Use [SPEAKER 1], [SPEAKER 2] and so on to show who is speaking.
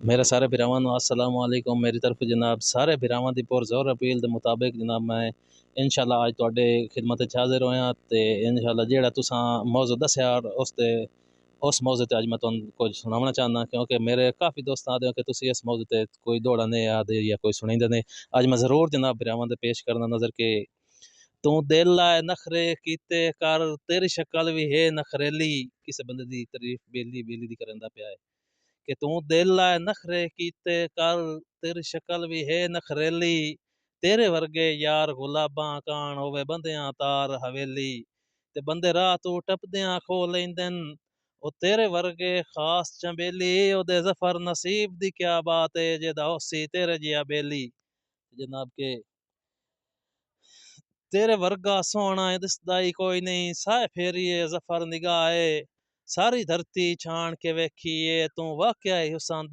[SPEAKER 1] मेरे सारे भरावां नूं अस्सलाम वालेकुम। मेरी तरफ जनाब सारे भरावां दी पुरज़ोर अपील दे मुताबिक जनाब मैं इंशाअल्लाह अज तुहाडे खिदमत च हाज़िर होया ते इंशाअल्लाह जेहड़ा तुसां मौजू दस्सिया उस मौजू ते अज मैं तुहानूं कुछ सुनावना चाहना, क्योंकि मेरे काफ़ी दोस्त आखदे कि तुसीं इस मौजू ते कोई दौड़ा नहीं आखदे या कोई सुनाइंदे नहीं। अज मैं ज़रूर जनाब भरावां दे पेश करना नज़र के तू दिल लाए नखरे कीते कर तेरी शक्ल भी है नखरेली। किसी बंदे दी तारीफ बेली बेली दी करंदा पिया है कि तू दिल लाए नखरे कीते कर तेरी शक्ल भी है नखरेली। तेरे वर्गे यार गुलाबां कान होवे बंदियां तार हवेली। ते बंदे राह तू टपदियां खो लैंदन ओ तेरे वर्गे खास चंबेली। ओदे जफर नसीब दी क्या बात है जेदा होसी तेरे जिया बेली। जनाब के तेरे वर्गा सोहना दिसदा ही कोई नहीं, साए फेरिए जफर निगाहे सारी धरती छान के वेखिए तू वाकया ही हुसन दा